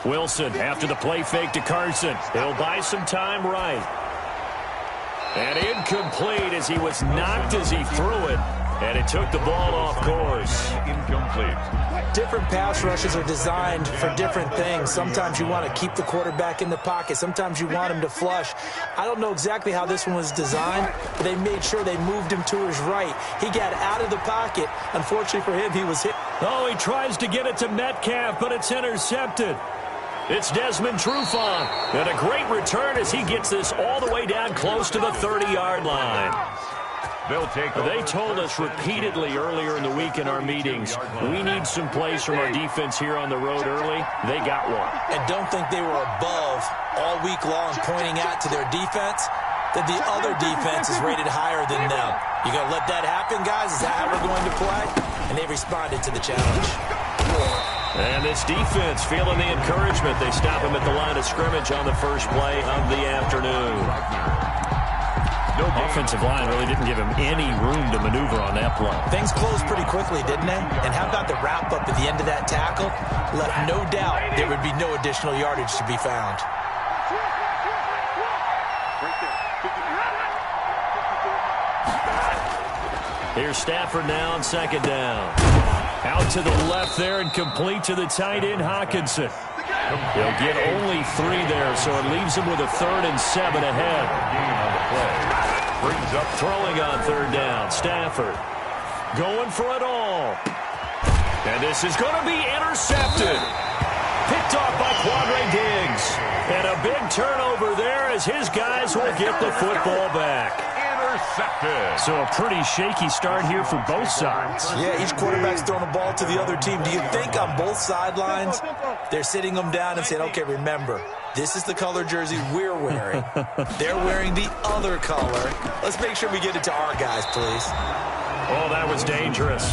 Wilson after the play fake to Carson. He'll buy some time right. And incomplete as he was knocked as he threw it. And it took the ball off course. Incomplete. Different pass rushes are designed for different things. Sometimes you want to keep the quarterback in the pocket. Sometimes you want him to flush. I don't know exactly how this one was designed, but they made sure they moved him to his right. He got out of the pocket. Unfortunately for him, he was hit. Oh, he tries to get it to Metcalf, but it's intercepted. It's Desmond Trufant. And a great return as he gets this all the way down close to the 30-yard line. They told us repeatedly earlier in the week in our meetings, we need some plays from our defense here on the road early. They got one. And don't think they were above all week long pointing out to their defense that the other defense is rated higher than them. You going to let that happen, guys? Is that how we're going to play? And they responded to the challenge. And this defense feeling the encouragement. They stop him at the line of scrimmage on the first play of the afternoon. No offensive line really didn't give him any room to maneuver on that play. Things closed pretty quickly, didn't they? And how about the wrap-up at the end of that tackle? Left no doubt there would be no additional yardage to be found. Here's Stafford now on second down. Out to the left there and complete to the tight end, Hawkinson. He'll get only 3 there, so it leaves him with a 3rd and 7 ahead. Brings up throwing on 3rd down. Stafford going for it all. And this is going to be intercepted. Picked off by Quadre Diggs. And a big turnover there as his guys will get the football back. Intercepted. So a pretty shaky start here for both sides. Yeah, each quarterback's throwing the ball to the other team. Do you think on both sidelines they're sitting them down and saying, okay, remember, this is the color jersey we're wearing. They're wearing the other color. Let's make sure we get it to our guys, please. Oh, that was dangerous.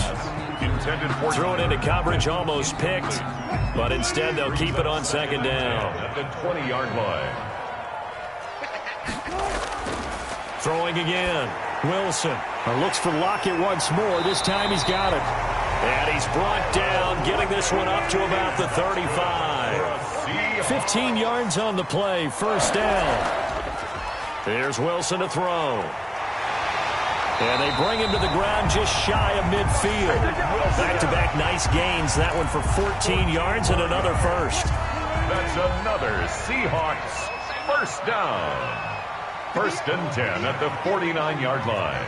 Threw it into coverage, almost picked. But instead, they'll keep it on second down. At the 20-yard line. Throwing again. Wilson looks for Lockett once more. This time he's got it. And he's brought down, getting this one up to about the 35. 15 yards on the play, first down. Here's Wilson to throw. And they bring him to the ground just shy of midfield. Back-to-back nice gains. That one for 14 yards and another first. That's another Seahawks first down. 1st and 10 at the 49-yard line.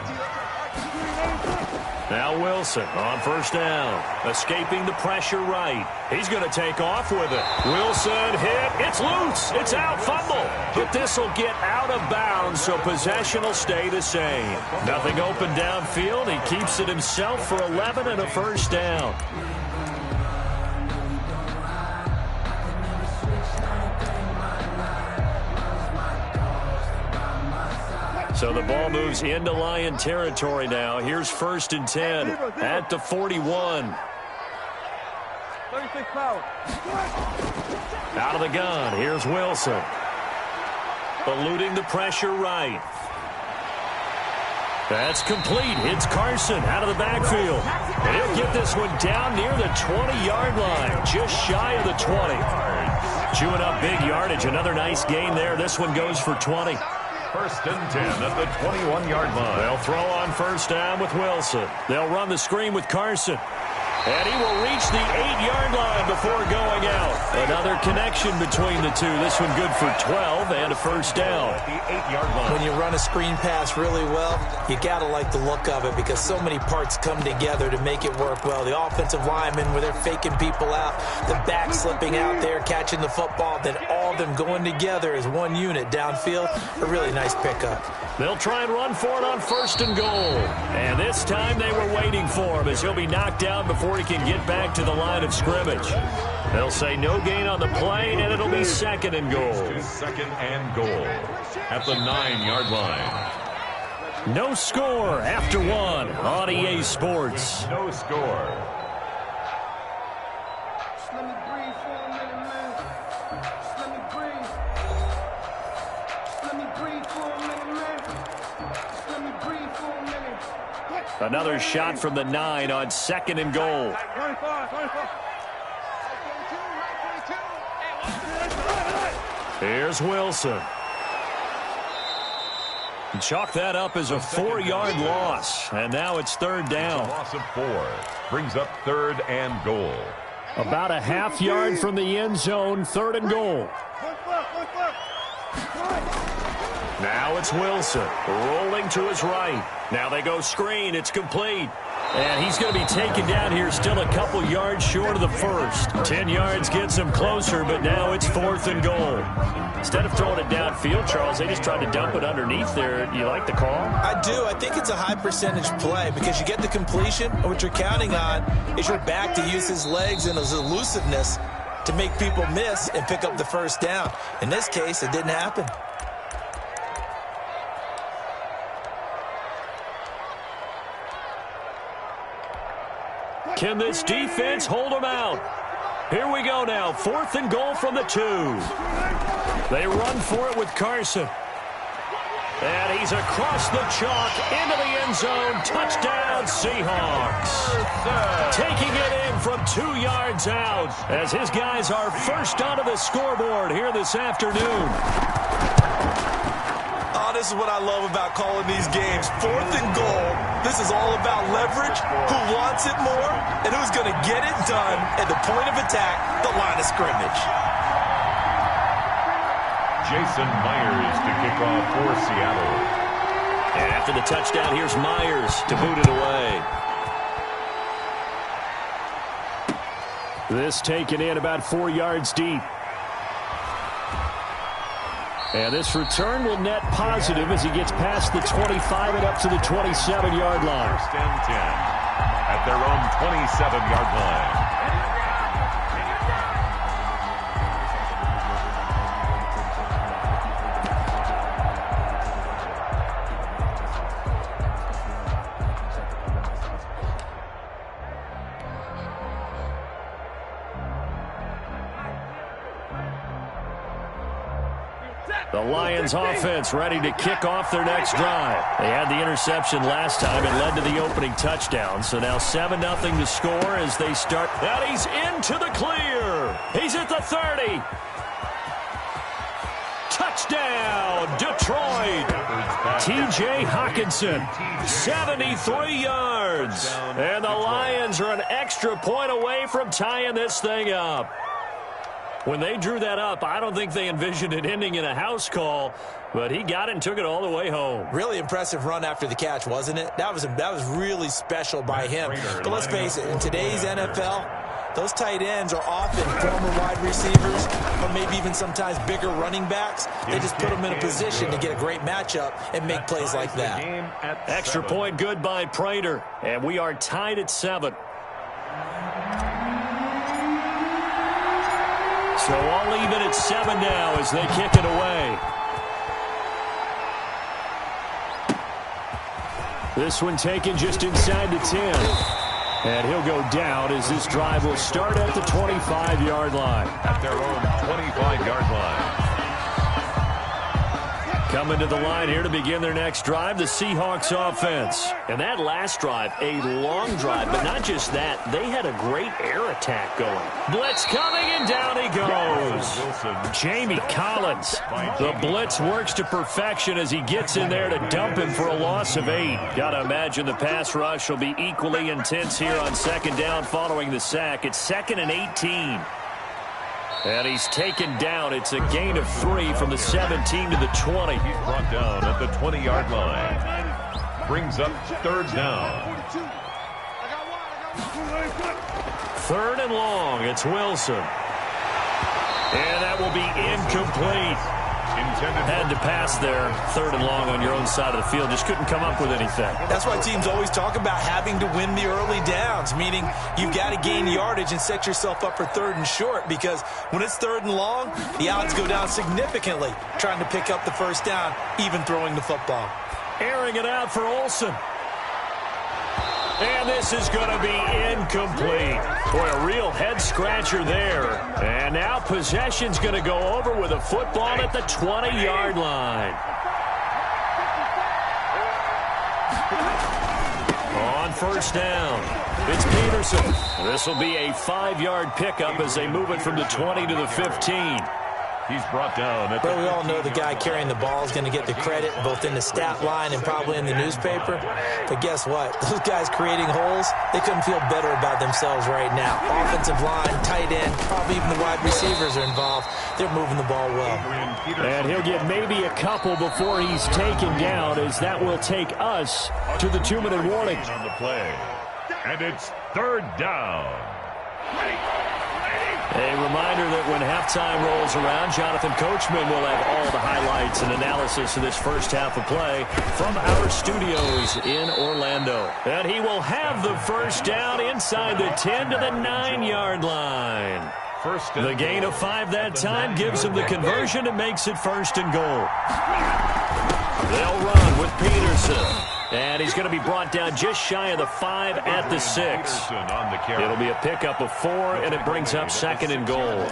Now Wilson on first down. Escaping the pressure right. He's going to take off with it. Wilson hit. It's loose. It's out. Fumble. But this will get out of bounds, so possession will stay the same. Nothing open downfield. He keeps it himself for 11 and a first down. So the ball moves into Lion territory now. Here's 1st and 10 at the 41. Out of the gun. Here's Wilson. Eluding the pressure right. That's complete. It's Carson out of the backfield. And he'll get this one down near the 20-yard line. Just shy of the 20. Chewing up big yardage. Another nice gain there. This one goes for 20. 1st and 10 at the 21-yard line. They'll throw on first down with Wilson. They'll run the screen with Carson. And he will reach the 8-yard line before going out. Another connection between the two. This one good for 12 and a first down. The 8-yard line. When you run a screen pass really well, you got to like the look of it because so many parts come together to make it work well. The offensive linemen where they're faking people out, the back slipping out there, catching the football, then all of them going together as one unit downfield. A really nice pickup. They'll try and run for it on 1st and goal. And this time they were waiting for him as he'll be knocked down before he can get back to the line of scrimmage. They'll say no gain on the play, and it'll be 2nd and goal. 2nd and goal at the 9-yard line. No score after 1 on EA Sports. No score. Let me breathe for a minute, man. Let me breathe. Let me breathe for a minute, man. Let me breathe for a minute. Another shot from the 9 on 2nd and goal. 25. Here's Wilson. Chalk that up as a 4-yard loss. And now it's third down. Loss of 4. Brings up 3rd and goal. About a half-yard from the end zone, 3rd and goal. Now it's Wilson rolling to his right. Now they go screen. It's complete. And he's going to be taken down here, still a couple yards short of the first. 10 yards gets him closer, but now it's 4th and goal. Instead of throwing it downfield, Charles, they just tried to dump it underneath there. You like the call? I do. I think it's a high percentage play because you get the completion, and what you're counting on is your back to use his legs and his elusiveness to make people miss and pick up the first down. In this case, it didn't happen. Can this defense hold them out? Here we go now. 4th and goal from the 2. They run for it with Carson. And he's across the chalk into the end zone. Touchdown, Seahawks. Taking it in from 2 yards out as his guys are first onto the scoreboard here this afternoon. Oh, this is what I love about calling these games. 4th and goal. This is all about leverage, who wants it more, and who's going to get it done at the point of attack, the line of scrimmage. Jason Myers to kick off for Seattle. And after the touchdown, here's Myers to boot it away. This taken in about 4 yards deep. And this return will net positive as he gets past the 25 and up to the 27-yard line. 1st and 10 at their own 27-yard line. The Lions offense ready to kick off their next drive. They had the interception last time and led to the opening touchdown. So now 7-0 to score as they start. And he's into the clear. He's at the 30. Touchdown, Detroit. T.J. Hockenson, 73 yards. And the Lions are an extra point away from tying this thing up. When they drew that up, I don't think they envisioned it ending in a house call, but he got it and took it all the way home. Really impressive run after the catch, wasn't it? That was really special by him. But let's face it, in today's NFL, those tight ends are often former wide receivers or maybe even sometimes bigger running backs. They just put them in a position to get a great matchup and make plays like that. Extra point good by Prater, and we are tied at 7. So all even at 7 now as they kick it away. This one taken just inside the 10. And he'll go down as this drive will start at the 25-yard line. At their own 25-yard line. Coming to the line here to begin their next drive, the Seahawks offense. And that last drive, a long drive, but not just that. They had a great air attack going. Blitz coming, and down he goes. Jamie Collins. The blitz works to perfection as he gets in there to dump him for a loss of 8. Got to imagine the pass rush will be equally intense here on 2nd down following the sack. It's 2nd and 18. And he's taken down. It's a gain of 3 from the 17 to the 20. He's brought down at the 20-yard line. Brings up 3rd down. 3rd and long. It's Wilson. And that will be incomplete. Had to pass there. 3rd and long on your own side of the field. Just couldn't come up with anything. That's why teams always talk about having to win the early downs, meaning you've got to gain yardage and set yourself up for 3rd and short, because when it's 3rd and long, the odds go down significantly trying to pick up the first down, even throwing the football. Airing it out for Olsen. And this is going to be incomplete. Boy, a real head-scratcher there. And now possession's going to go over with a football at the 20-yard line. On 1st down, it's Peterson. This will be a 5-yard pickup as they move it from the 20 to the 15. He's brought down. But we all know the guy carrying the ball is going to get the credit both in the stat line and probably in the newspaper. But guess what? Those guys creating holes, they couldn't feel better about themselves right now. Offensive line, tight end, probably even the wide receivers are involved. They're moving the ball well. And he'll get maybe a couple before he's taken down, as that will take us to the 2-minute warning. On the play. And it's third down. A reminder that when halftime rolls around, Jonathan Coachman will have all the highlights and analysis of this first half of play from our studios in Orlando. And he will have the first down inside the 10 to the 9-yard line. The gain of 5 that time gives him the conversion and makes it first and goal. They'll run with Peterson. And he's going to be brought down just shy of the 5 at the 6. It'll be a pickup of 4, and it brings up second and goal.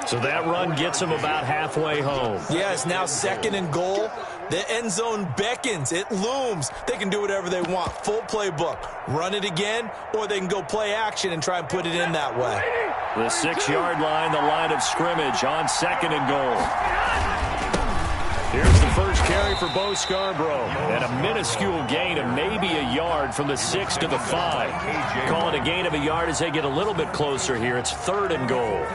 So that run gets him about halfway home. Yeah, it's now second and goal. The end zone beckons. It looms. They can do whatever they want. Full playbook. Run it again, or they can go play action and try and put it in that way. The 6-yard line, the line of scrimmage on second and goal. Here's the first carry for Bo Scarborough. And a minuscule gain of maybe a yard from the 6 to the 5. Call it a gain of a yard as they get a little bit closer here. It's third and goal.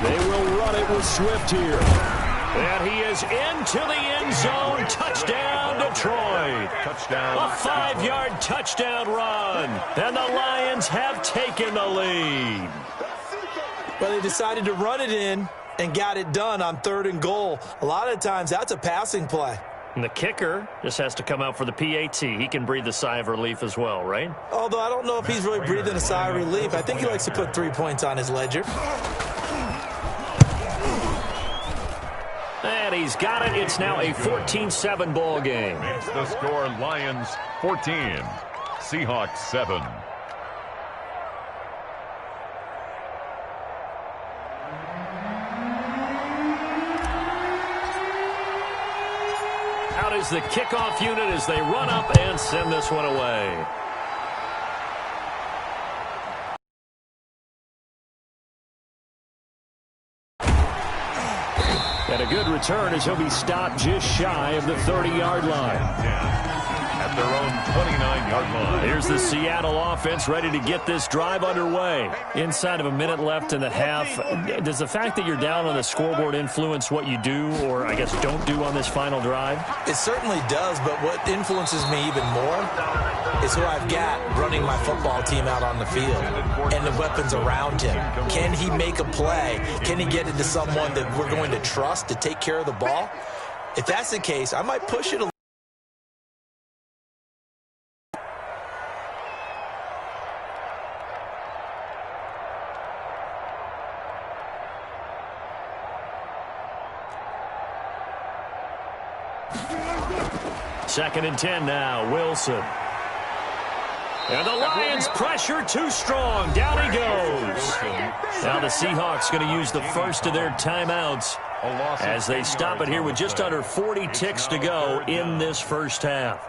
They will run it with Swift here. And he is into the end zone. Touchdown, Detroit. Touchdown. A 5-yard touchdown run. And the Lions have taken the lead. Well, they decided to run it in and got it done on third and goal. A lot of times, that's a passing play. And the kicker just has to come out for the PAT. He can breathe a sigh of relief as well, right? Although I don't know if he's really breathing a sigh of relief. I think he likes to put 3 points on his ledger. And he's got it. It's now a 14-7 ball game. Makes the score Lions 14, Seahawks 7. Out is the kickoff unit as they run up and send this one away. And a good return as he'll be stopped just shy of the 30-yard line. At their own 29-yard line. Here's the Seattle offense ready to get this drive underway. Inside of a minute left in the half, does the fact that you're down on the scoreboard influence what you do, or I guess don't do on this final drive? It certainly does, but what influences me even more is who I've got running my football team out on the field and the weapons around him. Can he make a play? Can he get it to someone that we're going to trust to take care of the ball? If that's the case, I might push it a little. Second and 10 now, Wilson. And the Lions pressure too strong. Down he goes. Now the Seahawks going to use the first of their timeouts as they stop it here with just under 40 ticks to go in this first half.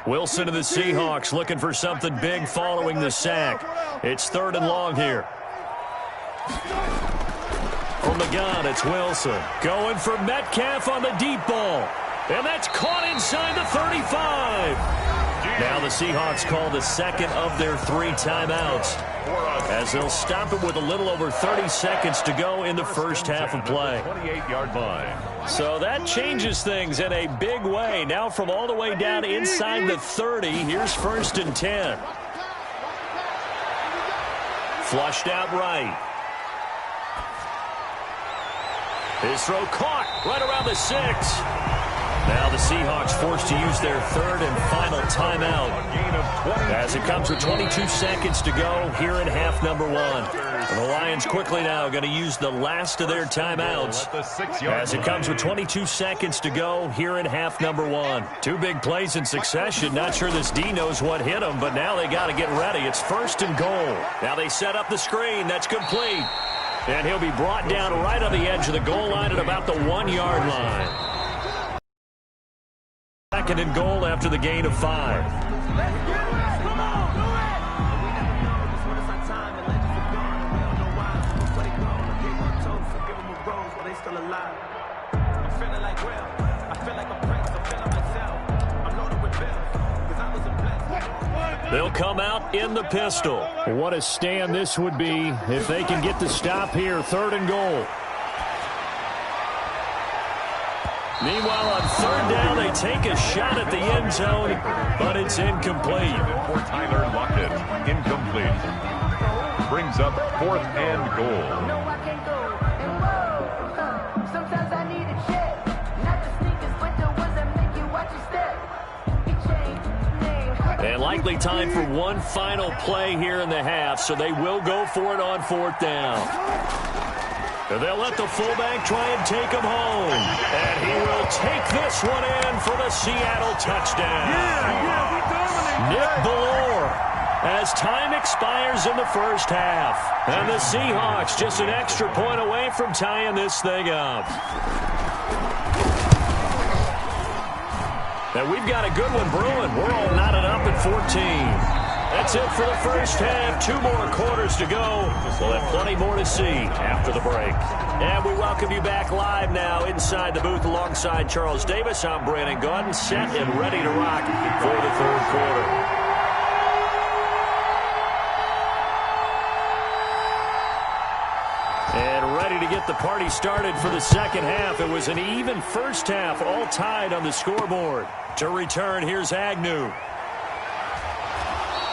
Wilson and the Seahawks looking for something big following the sack. It's third and long here. From the gun, it's Wilson. Going for Metcalf on the deep ball. And that's caught inside the 35. Now the Seahawks call the second of their 3 timeouts, as they'll stop it with a little over 30 seconds to go in the first half of play. 28-yard line. So that changes things in a big way. Now from all the way down inside the 30, here's first and 10. Flushed out right. His throw caught right around the 6. Now the Seahawks forced to use their third and final timeout as it comes with 22 seconds to go here in half number one. And the Lions quickly now going to use the last of their timeouts as it comes with 22 seconds to go here in half number one. Two big plays in succession. Not sure this D knows what hit them, but now they got to get ready. It's first and goal. Now they set up the screen. That's complete. And he'll be brought down right on the edge of the goal line at about the 1-yard line. Second and goal after the gain of 5. They'll come out in the pistol. What a stand this would be if they can get the stop here. Third and goal. Meanwhile, on third down, they take a shot at the end zone, but it's incomplete. For Tyler Lockett, incomplete. Brings up fourth and goal. No, I can't go. And whoa, sometimes I need a check. Not the sneakers, but the ones that make you watch your step. And likely time for one final play here in the half, so they will go for it on fourth down. And they'll let the fullback try and take him home. And he will take this one in for the Seattle touchdown. Nick Ballore, as time expires in the first half. And the Seahawks just an extra point away from tying this thing up. And we've got a good one brewing. We're all knotted up at 14. That's it for the first half. 2 more quarters to go. We'll have plenty more to see after the break. And we welcome you back live now inside the booth alongside Charles Davis. I'm Brandon Gaudin, set and ready to rock for the third quarter. And ready to get the party started for the second half. It was an even first half, all tied on the scoreboard. To return, here's Agnew.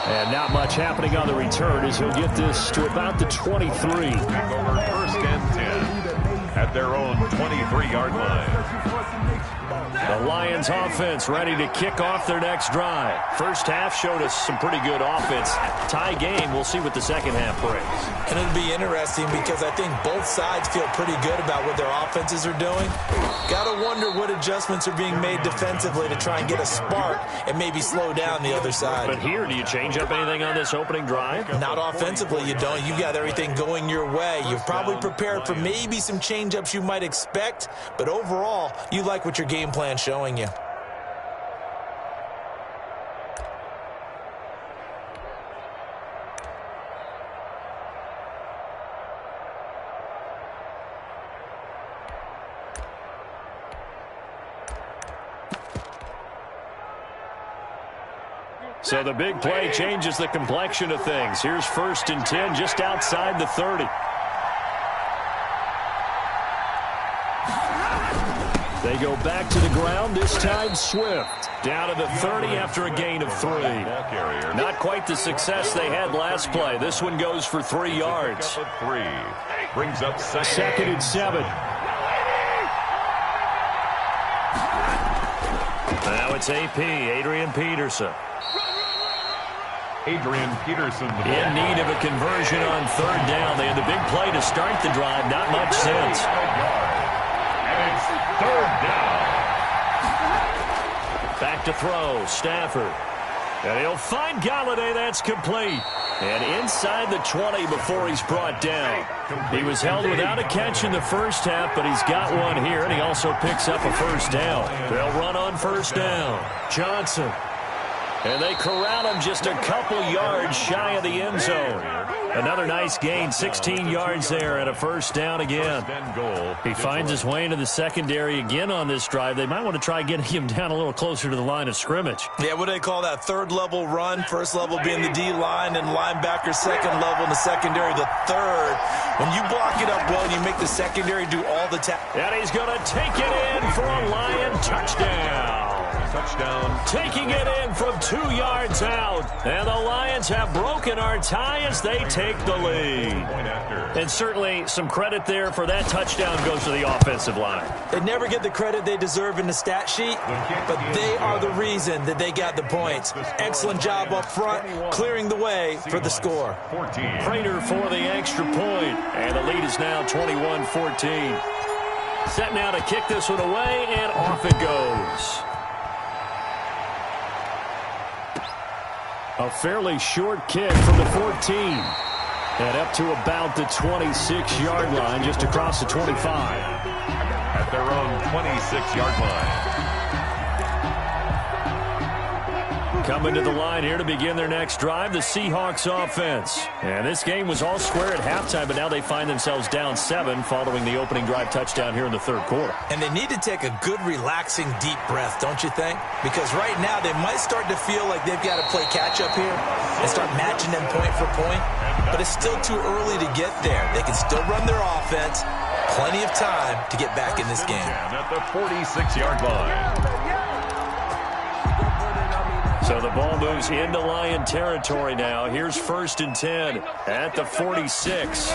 And not much happening on the return as he'll get this to about the 23. Over first and 10 at their own 23-yard line. The Lions offense ready to kick off their next drive. First half showed us some pretty good offense. Tie game. We'll see what the second half brings. And it'll be interesting because I think both sides feel pretty good about what their offenses are doing. Got to wonder what adjustments are being made defensively to try and get a spark and maybe slow down the other side. But here, do you change up anything on this opening drive? Not offensively, you don't. You've got everything going your way. You've probably prepared for maybe some change-ups you might expect, but overall, you like what your game plan's showing you. So the big play changes the complexion of things. Here's first and 10 just outside the 30. They go back to the ground, this time Swift. Down to the 30 after a gain of 3. Not quite the success they had last play. This one goes for 3 yards. Brings up second and 7. Now it's AP, Adrian Peterson. Adrian Peterson. In need of a conversion on third down. They had the big play to start the drive. Not much sense. And it's third down. Back to throw. Stafford. And he'll find Galladay. That's complete. And inside the 20 before he's brought down. He was held without a catch in the first half, but he's got one here, and he also picks up a first down. They'll run on first down. Johnson. And they corral him just a couple yards shy of the end zone. Another nice gain, 16 yards there and a first down again. He finds his way into the secondary again on this drive. They might want to try getting him down a little closer to the line of scrimmage. Yeah, what do they call that? Third level run. First level being the D-line and linebacker. Second level in the secondary, the third. When you block it up well, you make the secondary do all the tasks. And he's going to take it in for a Lion touchdown. Touchdown. Taking it in from 2 yards out. And the Lions have broken our tie as they take the lead. And certainly some credit there for that touchdown goes to the offensive line. They never get the credit they deserve in the stat sheet, but they are the reason that they got the points. Excellent job up front, clearing the way for the score. Prater for the extra point, and the lead is now 21-14. Set now to kick this one away, and off it goes. A fairly short kick from the 14. And up to about the 26-yard line, just across the 25. At their own 26-yard line. Coming to the line here to begin their next drive, the Seahawks offense. And this game was all square at halftime, but now they find themselves down 7 following the opening drive touchdown here in the third quarter. And they need to take a good, relaxing, deep breath, don't you think? Because right now they might start to feel like they've got to play catch-up here and start matching them point for point. But it's still too early to get there. They can still run their offense. Plenty of time to get back in this game. At the 46-yard line. So the ball moves into Lion territory now. Here's 1st and 10 at the 46.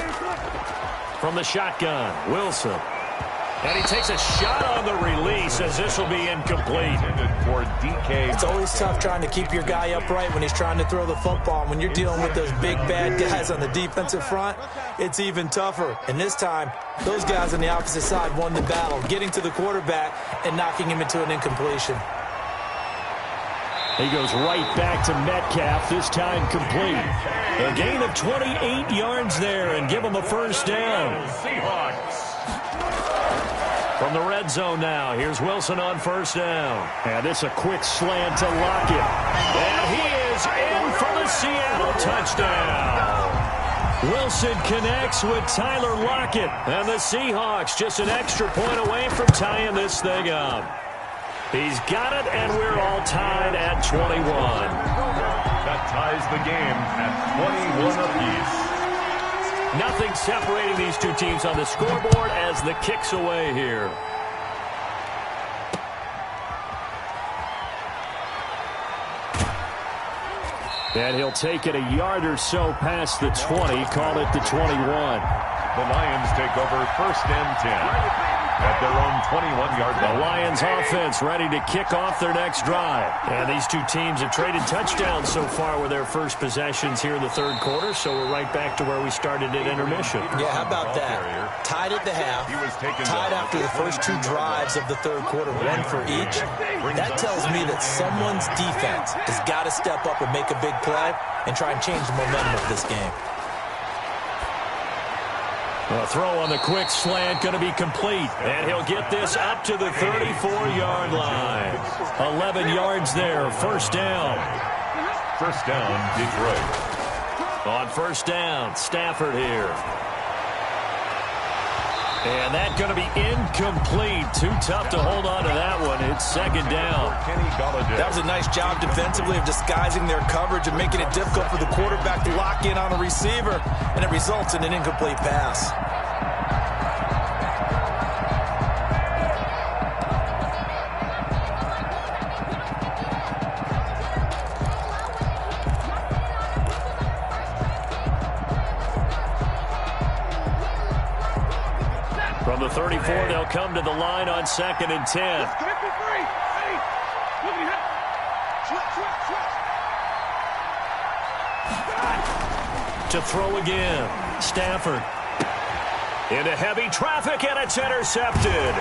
From the shotgun, Wilson. And he takes a shot on the release as this will be incomplete. It's always tough trying to keep your guy upright when he's trying to throw the football. When you're dealing with those big, bad guys on the defensive front, it's even tougher. And this time, those guys on the opposite side won the battle, getting to the quarterback and knocking him into an incompletion. He goes right back to Metcalf, this time complete. A gain of 28 yards there and give him a first down. Seahawks. From the red zone now, here's Wilson on first down. And it's a quick slant to Lockett. And he is in for the Seattle touchdown. Wilson connects with Tyler Lockett. And the Seahawks just an extra point away from tying this thing up. He's got it, and we're all tied at 21. That ties the game at 21 apiece. Nothing separating these two teams on the scoreboard as the kick's away here. And he'll take it a yard or so past the 20, call it the 21. The Lions take over 1st and 10. At their own 21-yard line. The Lions offense ready to kick off their next drive. And these two teams have traded touchdowns so far with their first possessions here in the third quarter, so we're right back to where we started at intermission. Yeah, how about that? Tied at the half, tied after the first 2 drives of the third quarter, 1 for each. That tells me that someone's defense has got to step up and make a big play and try and change the momentum of this game. A throw on the quick slant going to be complete. And he'll get this up to the 34-yard line. 11 yards there. First down. First down, Detroit. On first down, Stafford here. And that's going to be incomplete. Too tough to hold on to that one. It's second down. That was a nice job defensively of disguising their coverage and making it difficult for the quarterback to lock in on a receiver, and it results in an incomplete pass. From the 34, they'll come to the line on 2nd and 10. To throw again. Stafford. Into heavy traffic, and it's intercepted.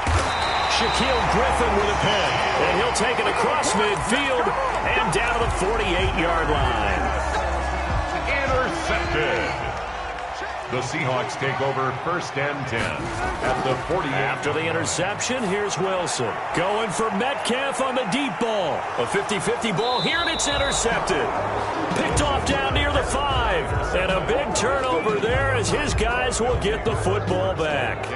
Shaquille Griffin with a pick. And he'll take it across midfield and down to the 48-yard line. Intercepted. The Seahawks take over 1st and 10 at the 48. After the interception, here's Wilson. Going for Metcalf on the deep ball. A 50-50 ball here, and it's intercepted. Picked off down near the 5. And a big turnover there as his guys will get the football back.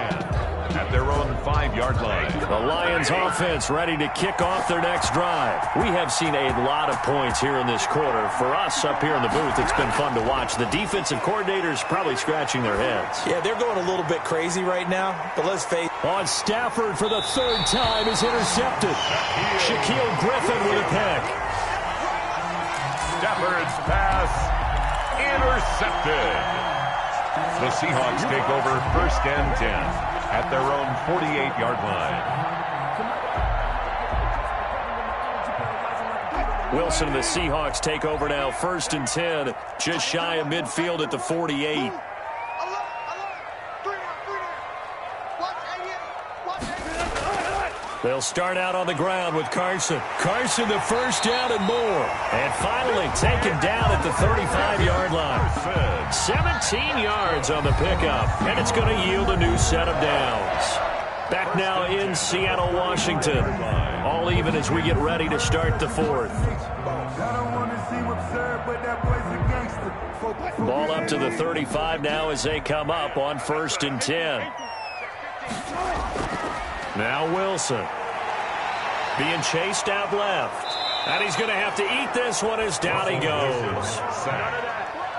at their own 5-yard line. The Lions offense ready to kick off their next drive. We have seen a lot of points here in this quarter. For us up here in the booth, it's been fun to watch. The defensive coordinators probably scratching their heads. Yeah, they're going a little bit crazy right now, but let's face it. On Stafford for the 3rd time is intercepted. Shaquille Griffin with a pick. Stafford's pass intercepted. The Seahawks take over 1st and 10 at their own 48-yard line. Wilson and the Seahawks take over now 1st and 10, just shy of midfield at the 48. They'll start out on the ground with Carson. Carson, the 1st down and more. And finally taken down at the 35-yard line. 17 yards on the pickup, and it's going to yield a new set of downs. Back now in Seattle, Washington. All even as we get ready to start the 4th. Ball up to the 35 now as they come up on 1st and 10. Now Wilson being chased out left. And he's going to have to eat this one as down he goes.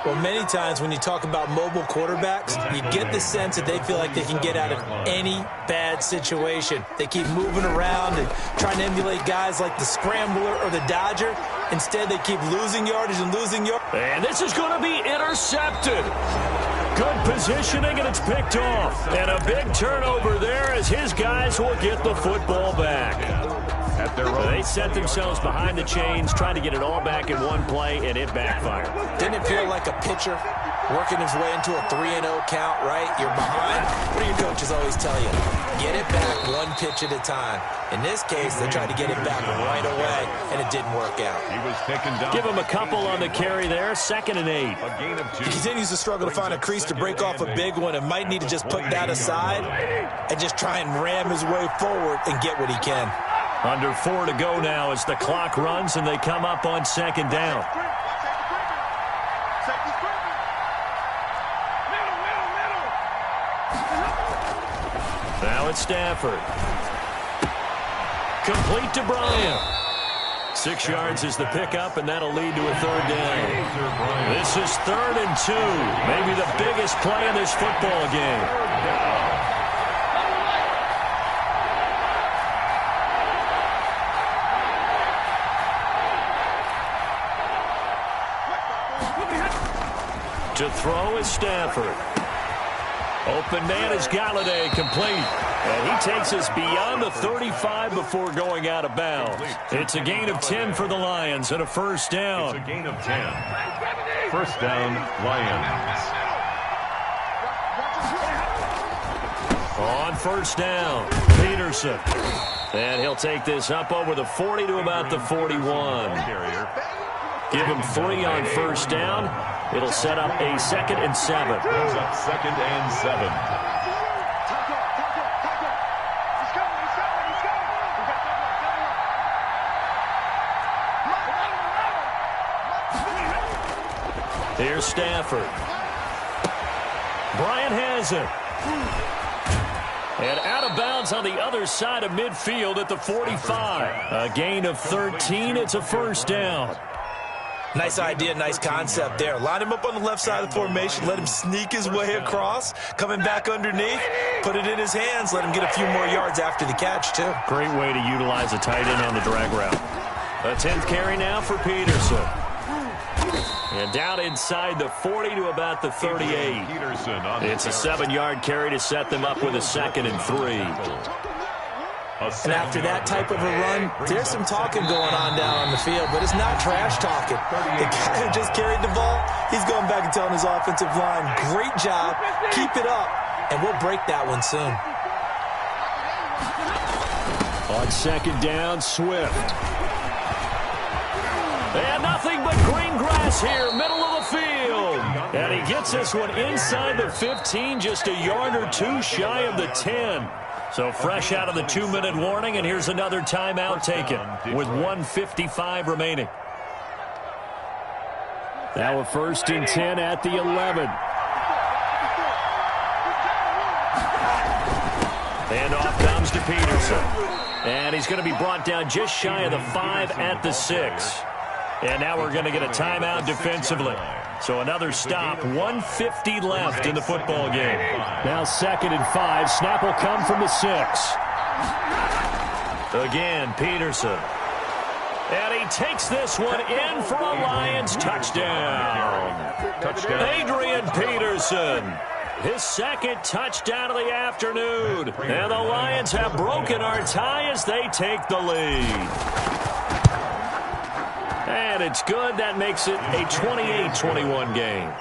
Well, many times when you talk about mobile quarterbacks, you get the sense that they feel like they can get out of any bad situation. They keep moving around and trying to emulate guys like the Scrambler or the Dodger. Instead, they keep losing yardage and losing yardage. And this is going to be intercepted. Good positioning, and it's picked off. And a big turnover there as his guys will get the football back. They set themselves behind the chains, trying to get it all back in one play, and it backfired. Didn't it feel like a pitcher working his way into a 3-0 count, right? You're behind. What do your coaches always tell you? Get it back one pitch at a time. In this case, they tried to get it back right away, and it didn't work out. He was taken down. Give him a couple on the carry there. 2nd and 8. A gain of 2. He continues to struggle to find a crease to break off a big one and might need to just put that aside and just try and ram his way forward and get what he can. Under 4 to go now as the clock runs and they come up on 2nd down. Now it's Stafford. Complete to Bryant. 6 yards is the pickup, and that'll lead to a 3rd down. This is 3rd and 2. Maybe the biggest play in this football game. To throw is Stafford. Open man is Galladay, complete. And he takes us beyond the 35 before going out of bounds. It's a gain of 10 for the Lions and a 1st down. It's a gain of 10. 1st down, Lions. On 1st down, Peterson. And he'll take this up over the 40 to about the 41. Give him 3 on 1st down. It'll set up a 2nd and 7. 2nd and 7. Here's Stafford. Bryant has it. And out of bounds on the other side of midfield at the 45. A gain of 13. It's a 1st down. Nice idea, nice concept there. Line him up on the left side of the formation, let him sneak his way across, coming back underneath, put it in his hands, let him get a few more yards after the catch, too. Great way to utilize a tight end on the drag route. A 10th carry now for Peterson. And down inside the 40 to about the 38. It's a 7-yard carry to set them up with a 2nd and 3. And after that type of a run, there's some talking going on down on the field, but it's not trash talking. The guy who just carried the ball, he's going back and telling his offensive line, great job, keep it up, and we'll break that one soon. On 2nd down, Swift. And nothing but green grass here, middle of the field. And he gets this one inside the 15, just a yard or 2 shy of the 10. So fresh out of the 2-minute warning, and here's another timeout taken with 1:55 remaining. Now a 1st and 10 at the 11. And off comes to Peterson. And he's going to be brought down just shy of the 5 at the 6. And now we're going to get a timeout defensively. So another stop, 1:50 left in the football game. Now 2nd and 5. Snap will come from the 6. Again, Peterson. And he takes this one in for a Lions touchdown. Adrian Peterson. His 2nd touchdown of the afternoon. And the Lions have broken our tie as they take the lead. And it's good. That makes it a 28-21 game.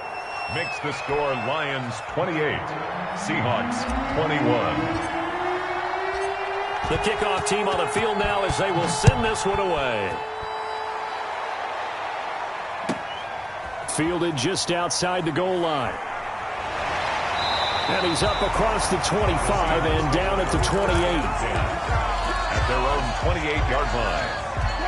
Makes the score Lions 28, Seahawks 21. The kickoff team on the field now as they will send this one away. Fielded just outside the goal line. And he's up across the 25 and down at the 28. At their own 28-yard line.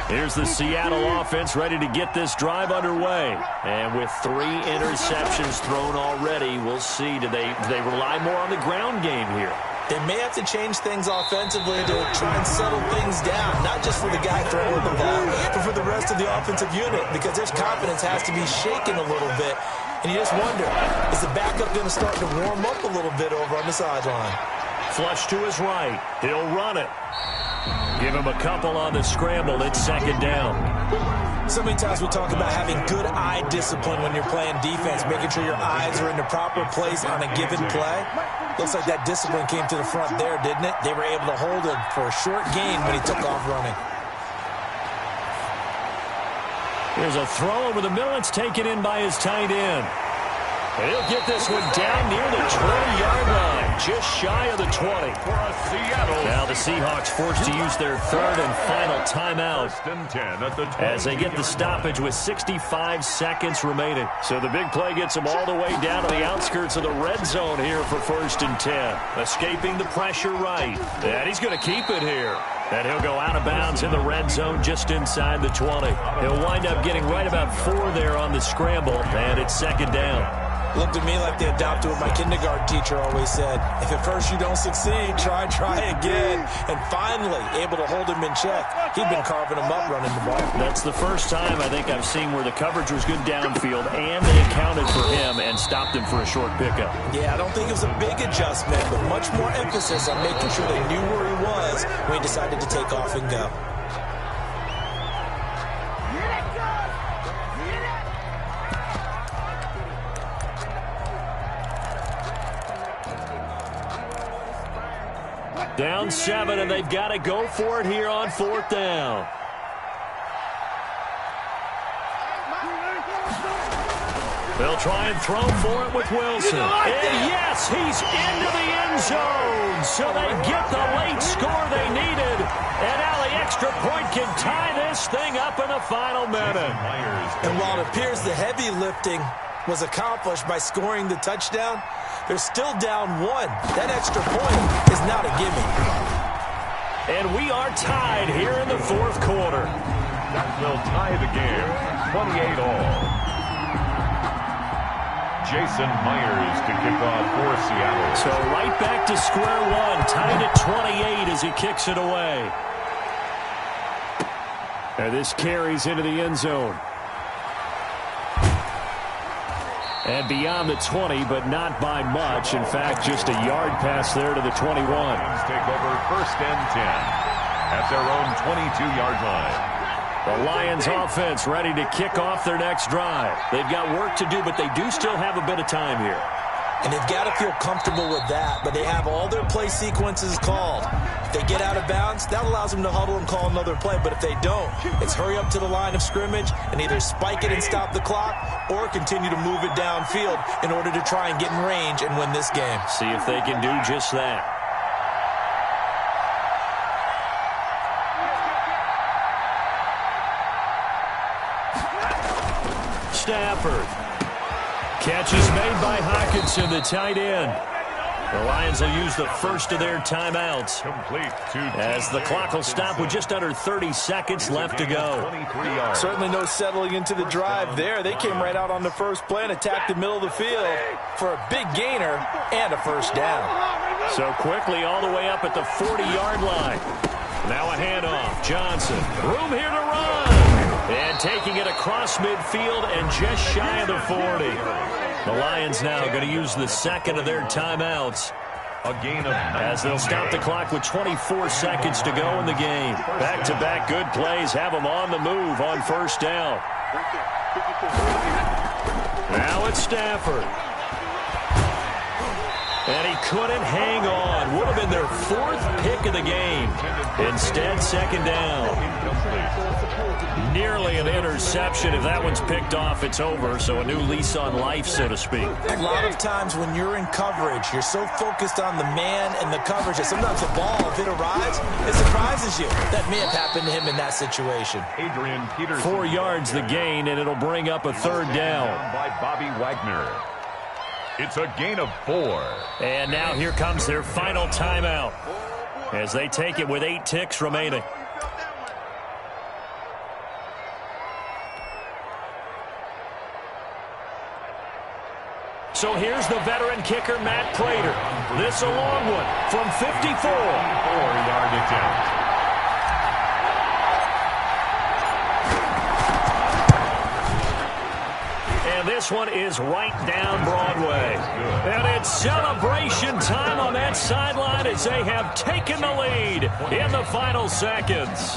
Here's the Seattle offense ready to get this drive underway. And with 3 interceptions thrown already, we'll see. Do they rely more on the ground game here? They may have to change things offensively to try and settle things down, not just for the guy throwing the ball, but for the rest of the offensive unit, because their confidence has to be shaken a little bit. And you just wonder, is the backup going to start to warm up a little bit over on the sideline? Flush to his right. He'll run it. Give him a couple on the scramble. It's 2nd down. So many times we talk about having good eye discipline when you're playing defense, making sure your eyes are in the proper place on a given play. Looks like that discipline came to the front there, didn't it? They were able to hold him for a short gain when he took off running. Here's a throw over the middle. It's taken in by his tight end. And he'll get this one down near the 20-yard line, just shy of the 20. Now the Seahawks forced to use their 3rd and final timeout as they get the stoppage with 65 seconds remaining. So the big play gets them all the way down to the outskirts of the red zone here for 1st and 10. Escaping the pressure right. And he's going to keep it here. And he'll go out of bounds in the red zone just inside the 20. He'll wind up getting right about 4 there on the scramble, and it's 2nd down. Looked at me like they adopted what my kindergarten teacher always said. If at first you don't succeed, try again. And finally, able to hold him in check. He'd been carving him up running the ball. That's the first time I think I've seen where the coverage was good downfield, and they accounted for him and stopped him for a short pickup. Yeah, I don't think it was a big adjustment, but much more emphasis on making sure they knew where he was when he decided to take off and go. Down 7, and they've got to go for it here on 4th down. They'll try and throw for it with Wilson. And yes, he's into the end zone. So they get the late score they needed. And now the extra point can tie this thing up in the final minute. And while it appears the heavy lifting was accomplished by scoring the touchdown, they're still down 1. That extra point is not a gimme. And we are tied here in the 4th quarter. That will tie the game, 28 all. Jason Myers to kick off for Seattle. So right back to square one, tied at 28 as he kicks it away. And this carries into the end zone. And beyond the 20, but not by much. In fact, just a yard pass there to the 21. Take over 1st and 10 at their own 22-yard line. The Lions offense ready to kick off their next drive. They've got work to do, but they do still have a bit of time here. And they've got to feel comfortable with that, but they have all their play sequences called. If they get out of bounds, that allows them to huddle and call another play. But if they don't, it's hurry up to the line of scrimmage and either spike it and stop the clock or continue to move it downfield in order to try and get in range and win this game. See if they can do just that. Stafford. Catch is made by Hockenson, the tight end. The Lions will use the first of their timeouts as the clock will stop with just under 30 seconds left to go. Certainly no settling into the drive there. They came right out on the first play and attacked the middle of the field for a big gainer and a 1st down. So quickly all the way up at the 40-yard line. Now a handoff. Johnson. Room here to run. And taking it across midfield and just shy of the 40. The Lions now going to use the second of their timeouts. A gain of 19 as they'll stop the clock with 24 seconds to go in the game. Back-to-back good plays have them on the move on first down. Now it's Stafford. And he couldn't hang on. Would have been their fourth pick of the game. Instead, second down. Nearly an interception. If that one's picked off, it's over. So a new lease on life, so to speak. A lot of times when you're in coverage, you're so focused on the man and the coverage that sometimes the ball, if it arrives, it surprises you. That may have happened to him in that situation. Adrian Peterson. 4 yards the gain, and it'll bring up a third down. By Bobby Wagner. It's a gain of 4. And now here comes their final timeout as they take it with 8 ticks remaining. So here's the veteran kicker, Matt Prater. This a long one from 54. 4-yard attempt. And this one is right down Broadway. And it's celebration time on that sideline as they have taken the lead in the final seconds.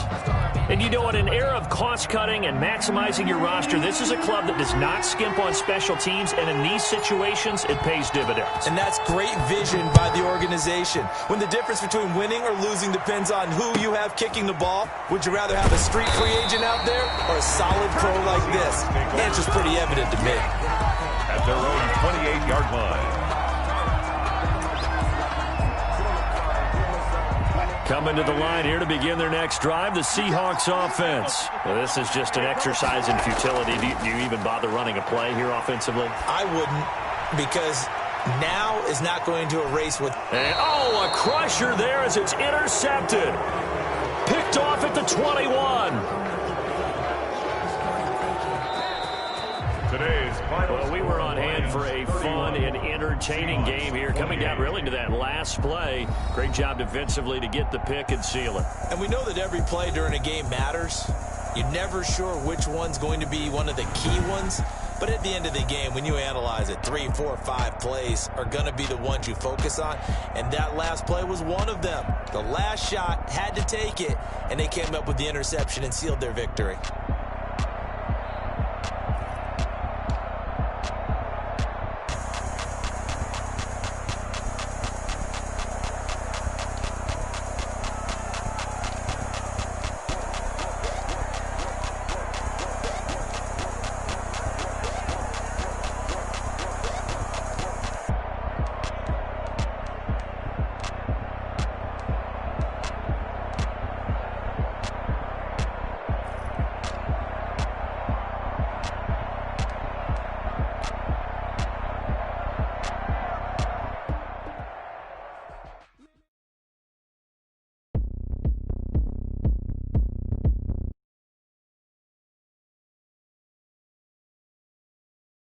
And you know, in an era of cost-cutting and maximizing your roster, this is a club that does not skimp on special teams, and in these situations, it pays dividends. And that's great vision by the organization. When the difference between winning or losing depends on who you have kicking the ball, would you rather have a street free agent out there or a solid pro like this? The answer's pretty evident to me. At their own 28-yard line. Coming to the line here to begin their next drive, the Seahawks offense. Well, this is just an exercise in futility. Do you even bother running a play here offensively? I wouldn't, because now is not going to erase what... And, a crusher there as it's intercepted. Picked off at the 21. Today's final. Well, we were on hand for a fun and entertaining game here, coming down really to that last play. Great job defensively to get the pick and seal it. And we know that every play during a game matters. You're never sure which one's going to be one of the key ones. But at the end of the game, when you analyze it, 3, 4, 5 plays are going to be the ones you focus on. And that last play was one of them. The last shot had to take it, and they came up with the interception and sealed their victory.